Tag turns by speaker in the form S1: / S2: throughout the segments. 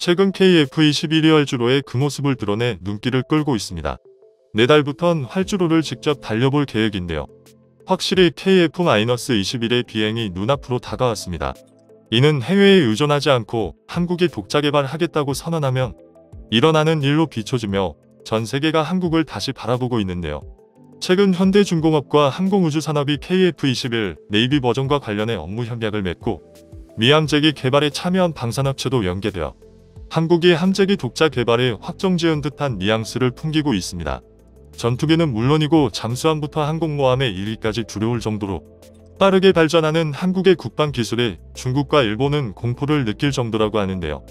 S1: 최근 KF-21이 활주로의 그 모습을 드러내 눈길을 끌고 있습니다. 내달부턴 활주로를 직접 달려볼 계획인데요. 확실히 KF-21의 비행이 눈앞으로 다가왔습니다. 이는 해외에 의존하지 않고 한국이 독자 개발하겠다고 선언하면 일어나는 일로 비춰지며 전 세계가 한국을 다시 바라보고 있는데요. 최근 현대중공업과 항공우주산업이 KF-21 네이비 버전과 관련해 업무 협약을 맺고 미 함재기 개발에 참여한 방산업체도 연계되어 한국이 함재기 독자 개발에 확정지은 듯한 뉘앙스를 풍기고 있습니다. 전투기는 물론이고 잠수함부터 항공모함의 1위까지 두려울 정도로 빠르게 발전하는 한국의 국방 기술에 중국과 일본은 공포를 느낄 정도라고 하는데요.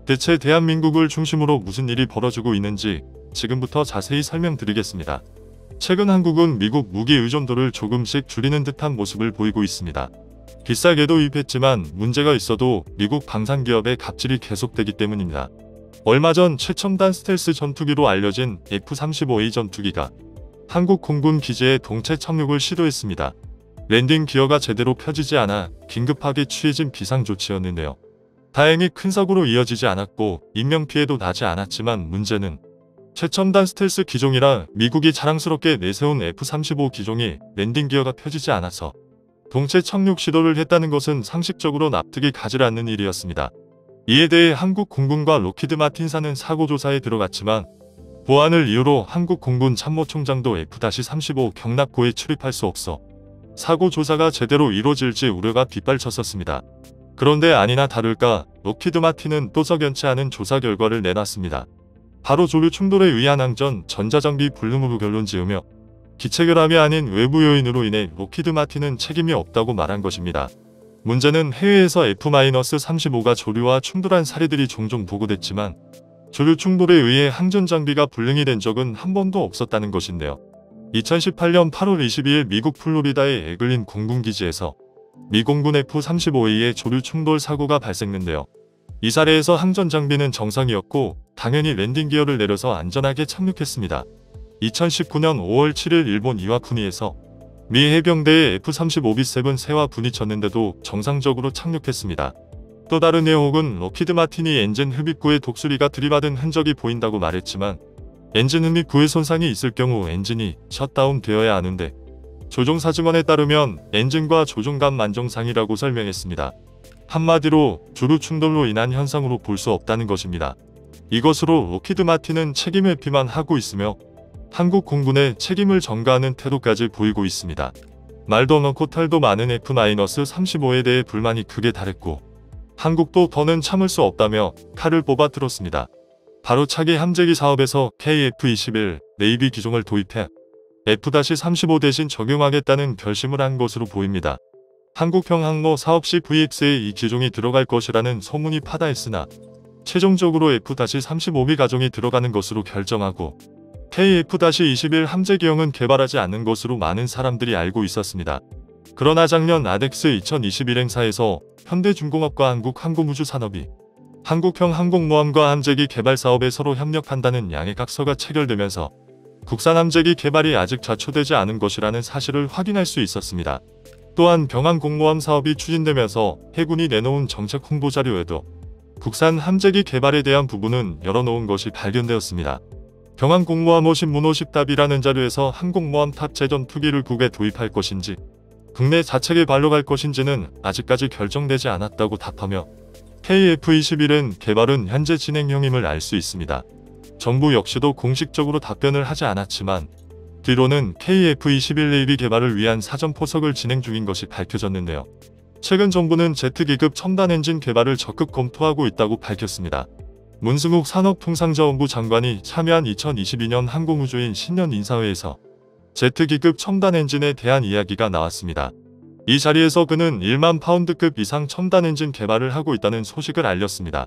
S1: 대체 대한민국을 중심으로 무슨 일이 벌어지고 있는지 지금부터 자세히 설명드리겠습니다. 최근 한국은 미국 무기 의존도를 조금씩 줄이는 듯한 모습을 보이고 있습니다. 비싸게도 입했지만 문제가 있어도 미국 방산기업의 갑질이 계속되기 때문입니다. 얼마 전 최첨단 스텔스 전투기로 알려진 F-35A 전투기가 한국 공군 기지에 동체 착륙을 시도했습니다. 랜딩 기어가 제대로 펴지지 않아 긴급하게 취해진 비상조치였는데요. 다행히 큰 사고로 이어지지 않았고 인명피해도 나지 않았지만 문제는 최첨단 스텔스 기종이라 미국이 자랑스럽게 내세운 F-35 기종이 랜딩 기어가 펴지지 않아서 동체 착륙 시도를 했다는 것은 상식적으로 납득이 가지 않는 일이었습니다. 이에 대해 한국 공군과 로키드 마틴사는 사고 조사에 들어갔지만 보안을 이유로 한국 공군 참모총장도 F-35 경납고에 출입할 수 없어 사고 조사가 제대로 이루어질지 우려가 빗발쳤었습니다. 그런데 아니나 다를까 로키드 마틴은 또 석연치 않은 조사 결과를 내놨습니다. 바로 조류 충돌에 의한 항전 전자장비 불능으로 결론 지으며 기체 결함이 아닌 외부 요인으로 인해 로키드 마틴은 책임이 없다고 말한 것입니다. 문제는 해외에서 F-35가 조류와 충돌한 사례들이 종종 보고됐지만 조류 충돌에 의해 항전 장비가 불능이 된 적은 한 번도 없었다는 것인데요. 2018년 8월 22일 미국 플로리다의 에글린 공군기지에서 미 공군 F-35A의 조류 충돌 사고가 발생했는데요. 이 사례에서 항전 장비는 정상이었고 당연히 랜딩 기어를 내려서 안전하게 착륙했습니다. 2019년 5월 7일 일본 이와쿠니에서 미 해병대의 F-35B7 세와 부딪혔는데도 정상적으로 착륙했습니다. 또 다른 해옥은 로키드 마틴이 엔진 흡입구에 독수리가 들이받은 흔적이 보인다고 말했지만 엔진 흡입구에 손상이 있을 경우 엔진이 셧다운 되어야 하는데 조종사증언에 따르면 엔진과 조종간 만정상이라고 설명했습니다. 한마디로 조류 충돌로 인한 현상으로 볼 수 없다는 것입니다. 이것으로 로키드 마틴은 책임 회피만 하고 있으며 한국 공군의 책임을 전가하는 태도까지 보이고 있습니다. 말도 넣고 탈도 많은 F-35에 대해 불만이 극에 달했고 한국도 더는 참을 수 없다며 칼을 뽑아 들었습니다. 바로 차기 함재기 사업에서 KF-21 네이비 기종을 도입해 F-35 대신 적용하겠다는 결심을 한 것으로 보입니다. 한국형 항모 사업 시 VX에 이 기종이 들어갈 것이라는 소문이 파다했으나 최종적으로 F-35B 가종이 들어가는 것으로 결정하고 KF-21 함재기형은 개발하지 않는 것으로 많은 사람들이 알고 있었습니다. 그러나 작년 아덱스 2021 행사에서 현대중공업과 한국항공우주산업이 한국형 항공모함과 함재기 개발 사업에 서로 협력한다는 양해각서가 체결되면서 국산 함재기 개발이 아직 좌초되지 않은 것이라는 사실을 확인할 수 있었습니다. 또한 병항공모함 사업이 추진되면서 해군이 내놓은 정책 홍보자료에도 국산 함재기 개발에 대한 부분은 열어놓은 것이 발견되었습니다. 병항공모함 50문50답이라는 자료에서 항공모함 탑재 전투기를 국에 도입할 것인지 국내 자체 개발로 갈 것인지는 아직까지 결정되지 않았다고 답하며 KF-21은 개발은 현재 진행형임을 알 수 있습니다. 정부 역시도 공식적으로 답변을 하지 않았지만 뒤로는 KF-21 네이비 개발을 위한 사전 포석을 진행 중인 것이 밝혀졌는데요. 최근 정부는 제트기급 첨단 엔진 개발을 적극 검토하고 있다고 밝혔습니다. 문승욱 산업통상자원부 장관이 참여한 2022년 항공우주인 신년 인사회에서 제트기급 첨단 엔진에 대한 이야기가 나왔습니다. 이 자리에서 그는 1만 파운드급 이상 첨단 엔진 개발을 하고 있다는 소식을 알렸습니다.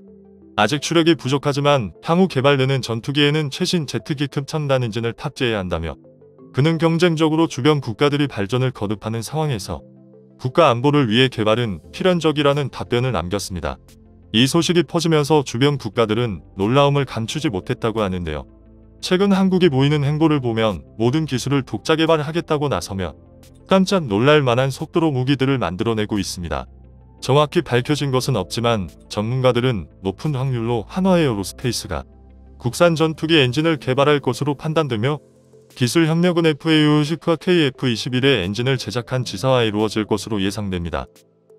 S1: 아직 추력이 부족하지만 향후 개발되는 전투기에는 최신 제트기급 첨단 엔진을 탑재해야 한다며 그는 경쟁적으로 주변 국가들이 발전을 거듭하는 상황에서 국가 안보를 위해 개발은 필연적이라는 답변을 남겼습니다. 이 소식이 퍼지면서 주변 국가들은 놀라움을 감추지 못했다고 하는데요. 최근 한국이 보이는 행보를 보면 모든 기술을 독자 개발하겠다고 나서며 깜짝 놀랄 만한 속도로 무기들을 만들어내고 있습니다. 정확히 밝혀진 것은 없지만 전문가들은 높은 확률로 한화에어로스페이스가 국산 전투기 엔진을 개발할 것으로 판단되며 기술 협력은 FA-50과 KF-21의 엔진을 제작한 지사와 이루어질 것으로 예상됩니다.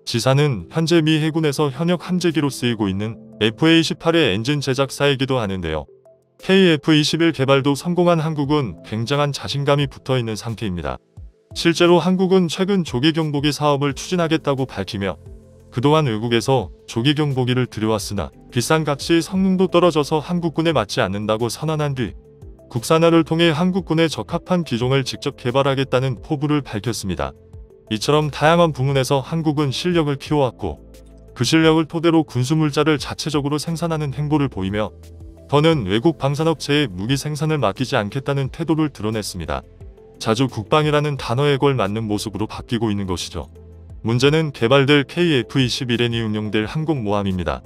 S1: 지사는 현재 미 해군에서 현역 함재기로 쓰이고 있는 FA-18의 엔진 제작사이기도 하는데요. KF-21 개발도 성공한 한국은 굉장한 자신감이 붙어있는 상태입니다. 실제로 한국은 최근 조기경보기 사업을 추진하겠다고 밝히며 그동안 외국에서 조기경보기를 들여왔으나 비싼 값이 성능도 떨어져서 한국군에 맞지 않는다고 선언한 뒤 국산화를 통해 한국군에 적합한 기종을 직접 개발하겠다는 포부를 밝혔습니다. 이처럼 다양한 부문에서 한국은 실력을 키워왔고 그 실력을 토대로 군수물자를 자체적으로 생산하는 행보를 보이며 더는 외국 방산업체에 무기 생산을 맡기지 않겠다는 태도를 드러냈습니다. 자주 국방이라는 단어에 걸맞는 모습으로 바뀌고 있는 것이죠. 문제는 개발될 KF-21N이 운용될 항공모함입니다.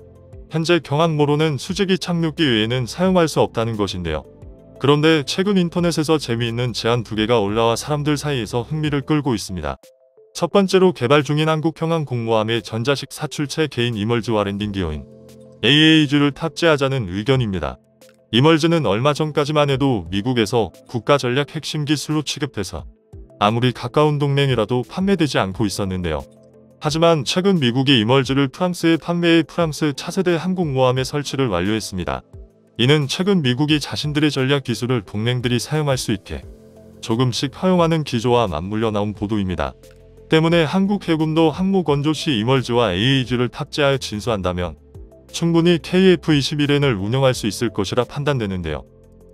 S1: 현재 경항모로는 수직이 착륙기 외에는 사용할 수 없다는 것인데요. 그런데 최근 인터넷에서 재미있는 제안 2개가 올라와 사람들 사이에서 흥미를 끌고 있습니다. 첫 번째로 개발 중인 한국형 항공모함의 전자식 사출체 개인 이멀즈와 랜딩 기어인 AAG를 탑재하자는 의견입니다. 이멀즈는 얼마 전까지만 해도 미국에서 국가전략 핵심 기술로 취급돼서 아무리 가까운 동맹이라도 판매되지 않고 있었는데요. 하지만 최근 미국이 이멀즈를 프랑스에 판매해 프랑스 차세대 항공모함에 설치를 완료했습니다. 이는 최근 미국이 자신들의 전략 기술을 동맹들이 사용할 수 있게 조금씩 허용하는 기조와 맞물려 나온 보도입니다. 때문에 한국 해군도 항모 건조 시 이멀즈와 AAG를 탑재하여 진수한다면 충분히 KF-21N을 운영할 수 있을 것이라 판단되는데요.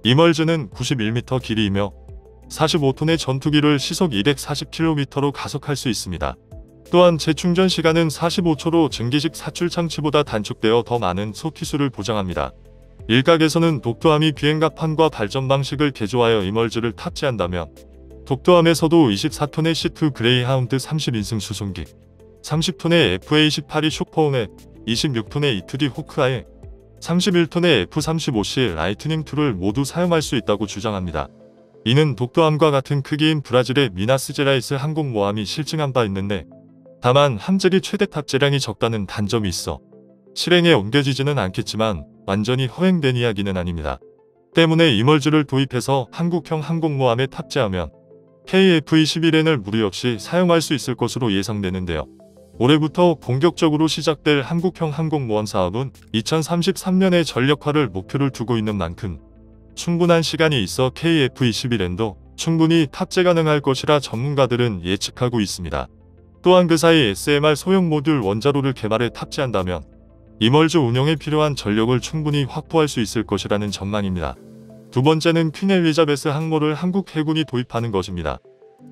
S1: 이멀즈는 91m 길이이며 45톤의 전투기를 시속 240km로 가속할 수 있습니다. 또한 재충전 시간은 45초로 증기식 사출 장치보다 단축되어 더 많은 소키수를 보장합니다. 일각에서는 독도함이 비행갑판과 발전 방식을 개조하여 이멀즈를 탑재한다면 독도함에서도 24톤의 C2 그레이하운드 30인승 수송기, 30톤의 FA-18이 슈퍼호넷, 26톤의 E2D 호크아이, 31톤의 F-35C 라이트닝2를 모두 사용할 수 있다고 주장합니다. 이는 독도함과 같은 크기인 브라질의 미나스제라이스 항공모함이 실증한 바 있는데 다만 함재기 최대 탑재량이 적다는 단점이 있어 실행에 옮겨지지는 않겠지만 완전히 허행된 이야기는 아닙니다. 때문에 이멀즈를 도입해서 한국형 항공모함에 탑재하면 KF-21N을 무리 없이 사용할 수 있을 것으로 예상되는데요. 올해부터 본격적으로 시작될 한국형 항공모함 사업은 2033년에 전력화를 목표를 두고 있는 만큼 충분한 시간이 있어 KF-21N도 충분히 탑재 가능할 것이라 전문가들은 예측하고 있습니다. 또한 그 사이 SMR 소형 모듈 원자로를 개발해 탑재한다면 이멀즈 운영에 필요한 전력을 충분히 확보할 수 있을 것이라는 전망입니다. 두 번째는 퀸 엘리자베스 항모를 한국 해군이 도입하는 것입니다.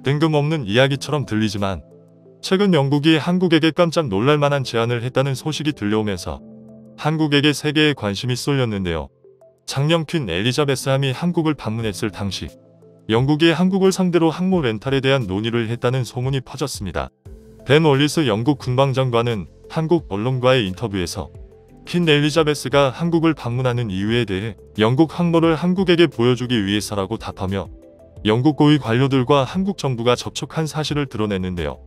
S1: 뜬금없는 이야기처럼 들리지만 최근 영국이 한국에게 깜짝 놀랄만한 제안을 했다는 소식이 들려오면서 한국에게 세계의 관심이 쏠렸는데요. 작년 퀸 엘리자베스함이 한국을 방문했을 당시 영국이 한국을 상대로 항모 렌탈에 대한 논의를 했다는 소문이 퍼졌습니다. 벤 월리스 영국 국방장관은 한국 언론과의 인터뷰에서 퀸 엘리자베스가 한국을 방문하는 이유에 대해 영국 항모를 한국에게 보여주기 위해서라고 답하며 영국 고위 관료들과 한국 정부가 접촉한 사실을 드러냈는데요.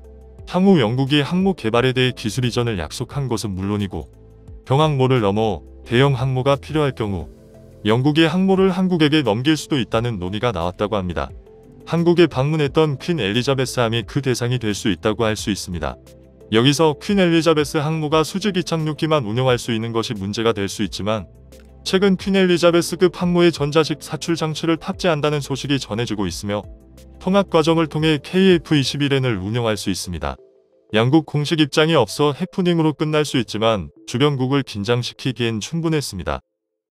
S1: 향후 영국이 항모 개발에 대해 기술 이전을 약속한 것은 물론이고 경항모를 넘어 대형 항모가 필요할 경우 영국이 항모를 한국에게 넘길 수도 있다는 논의가 나왔다고 합니다. 한국에 방문했던 퀸 엘리자베스함이 그 대상이 될 수 있다고 할 수 있습니다. 여기서 퀸 엘리자베스 항모가 수직이 착륙기만 운영할 수 있는 것이 문제가 될 수 있지만 최근 퀸 엘리자베스급 항모의 전자식 사출 장치를 탑재한다는 소식이 전해지고 있으며 통합 과정을 통해 KF-21N을 운영할 수 있습니다. 양국 공식 입장이 없어 해프닝으로 끝날 수 있지만 주변국을 긴장시키기엔 충분했습니다.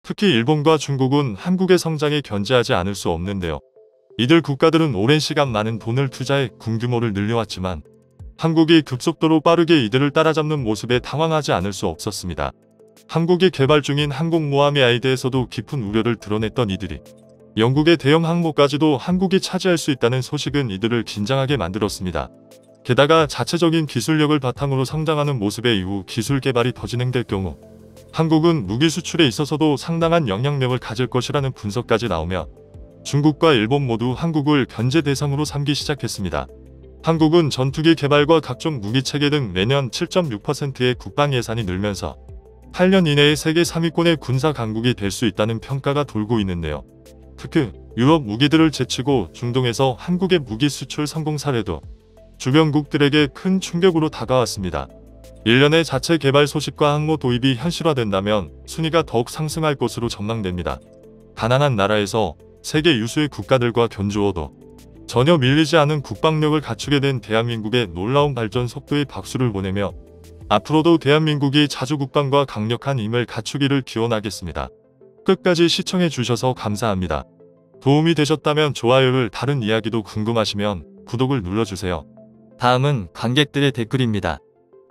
S1: 특히 일본과 중국은 한국의 성장에 견제하지 않을 수 없는데요. 이들 국가들은 오랜 시간 많은 돈을 투자해 군 규모를 늘려왔지만 한국이 급속도로 빠르게 이들을 따라잡는 모습에 당황하지 않을 수 없었습니다. 한국이 개발 중인 항공모함의 아이디에서도 깊은 우려를 드러냈던 이들이 영국의 대형 항모까지도 한국이 차지할 수 있다는 소식은 이들을 긴장하게 만들었습니다. 게다가 자체적인 기술력을 바탕으로 성장하는 모습의 이후 기술 개발이 더 진행될 경우 한국은 무기 수출에 있어서도 상당한 영향력을 가질 것이라는 분석까지 나오며 중국과 일본 모두 한국을 견제 대상으로 삼기 시작했습니다. 한국은 전투기 개발과 각종 무기 체계 등 매년 7.6%의 국방 예산이 늘면서 8년 이내에 세계 3위권의 군사 강국이 될 수 있다는 평가가 돌고 있는데요. 특히 유럽 무기들을 제치고 중동에서 한국의 무기 수출 성공 사례도 주변국들에게 큰 충격으로 다가왔습니다. 일련의 자체 개발 소식과 항모 도입이 현실화된다면 순위가 더욱 상승할 것으로 전망됩니다. 가난한 나라에서 세계 유수의 국가들과 견주어도 전혀 밀리지 않은 국방력을 갖추게 된 대한민국의 놀라운 발전 속도에 박수를 보내며 앞으로도 대한민국이 자주 국방과 강력한 힘을 갖추기를 기원하겠습니다. 끝까지 시청해 주셔서 감사합니다. 도움이 되셨다면 좋아요를, 다른 이야기도 궁금하시면 구독을 눌러주세요.
S2: 다음은 관객들의 댓글입니다.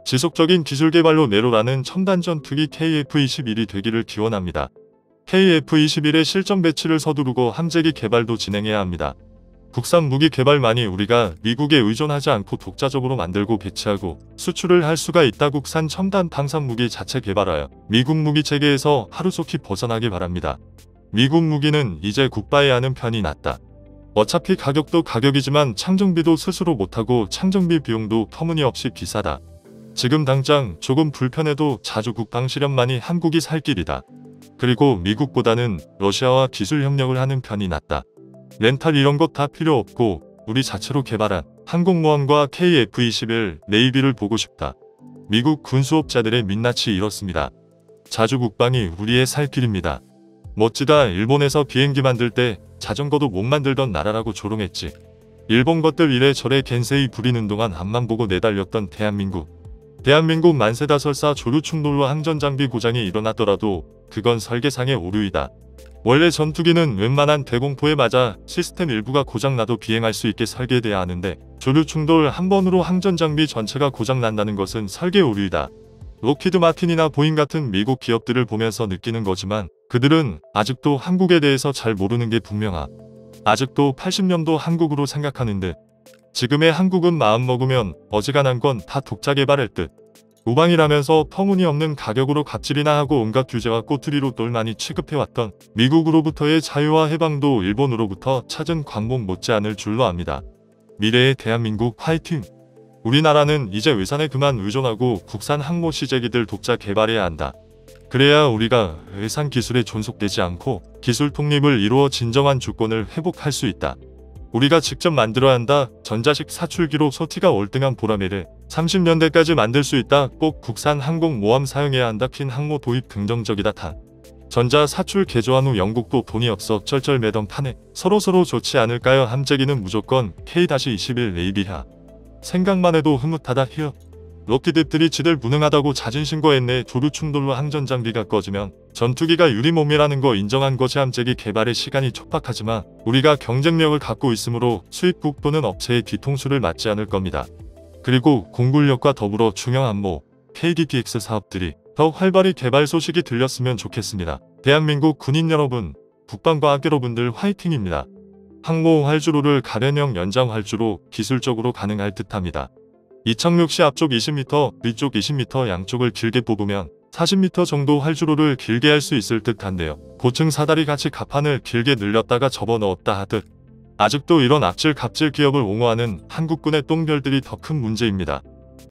S1: 지속적인 기술 개발로 내로라는 첨단 전투기 KF-21이 되기를 기원합니다. KF-21의 실전 배치를 서두르고 함재기 개발도 진행해야 합니다. 국산 무기 개발만이 우리가 미국에 의존하지 않고 독자적으로 만들고 배치하고 수출을 할 수가 있다. 국산 첨단 방산 무기 자체 개발하여 미국 무기 체계에서 하루속히 벗어나길 바랍니다. 미국 무기는 이제 굿바이 하는 편이 낫다. 어차피 가격도 가격이지만 창정비도 스스로 못하고 창정비 비용도 터무니없이 비싸다. 지금 당장 조금 불편해도 자주 국방 실현만이 한국이 살 길이다. 그리고 미국보다는 러시아와 기술 협력을 하는 편이 낫다. 렌탈 이런 것 다 필요 없고 우리 자체로 개발한 항공모함과 KF-21 네이비를 보고 싶다. 미국 군수업자들의 민낯이 이렇습니다. 자주 국방이 우리의 살 길입니다. 멋지다. 일본에서 비행기 만들 때 자전거도 못 만들던 나라라고 조롱했지. 일본 것들 이래저래 겐세이 부리는 동안 앞만 보고 내달렸던 대한민국. 대한민국 만세다설사 조류 충돌로 항전장비 고장이 일어나더라도 그건 설계상의 오류이다. 원래 전투기는 웬만한 대공포에 맞아 시스템 일부가 고장나도 비행할 수 있게 설계돼야 하는데 조류 충돌 한 번으로 항전장비 전체가 고장난다는 것은 설계 오류이다. 록히드 마틴이나 보잉 같은 미국 기업들을 보면서 느끼는 거지만 그들은 아직도 한국에 대해서 잘 모르는 게 분명하. 아직도 80년도 한국으로 생각하는 듯. 지금의 한국은 마음먹으면 어지간한 건 다 독자 개발할 듯. 우방이라면서 터무니없는 가격으로 갑질이나 하고 온갖 규제와 꼬투리로 똘마니 취급해왔던 미국으로부터의 자유와 해방도 일본으로부터 찾은 광복 못지않을 줄로 압니다. 미래의 대한민국 화이팅! 우리나라는 이제 외산에 그만 의존하고 국산 항모 시제기들 독자 개발해야 한다. 그래야 우리가 외산 기술에 존속되지 않고 기술 독립을 이루어 진정한 주권을 회복할 수 있다. 우리가 직접 만들어야 한다. 전자식 사출기로 소티가 월등한 보람에를 30년대까지 만들 수 있다. 꼭 국산 항공모함 사용해야 한다. 퀸 항모 도입 긍정적이다. 탄 전자 사출 개조한 후 영국도 돈이 없어 쩔쩔매던 판에 서로서로 좋지 않을까요? 함재기는 무조건 K-21 네이비하. 생각만 해도 흐뭇하다. 히어. 록히드들이 지들 무능하다고 자진신고했네. 조류 충돌로 항전장비가 꺼지면 전투기가 유리몸이라는 거 인정한 거지. 함재기 개발의 시간이 촉박하지만 우리가 경쟁력을 갖고 있으므로 수입국 또는 업체의 뒤통수를 맞지 않을 겁니다. 그리고 공군력과 더불어 중형함모, KDPX 사업들이 더 활발히 개발 소식이 들렸으면 좋겠습니다. 대한민국 군인 여러분, 국방과학 여러분들 화이팅입니다. 항모 활주로를 가변형 연장 활주로 기술적으로 가능할 듯합니다. 이착륙 시 앞쪽 20m, 뒤쪽 20m 양쪽을 길게 뽑으면 40m 정도 활주로를 길게 할 수 있을 듯한데요. 고층 사다리 같이 갑판을 길게 늘렸다가 접어넣었다 하듯 아직도 이런 악질 갑질 기업을 옹호하는 한국군의 똥별들이 더 큰 문제입니다.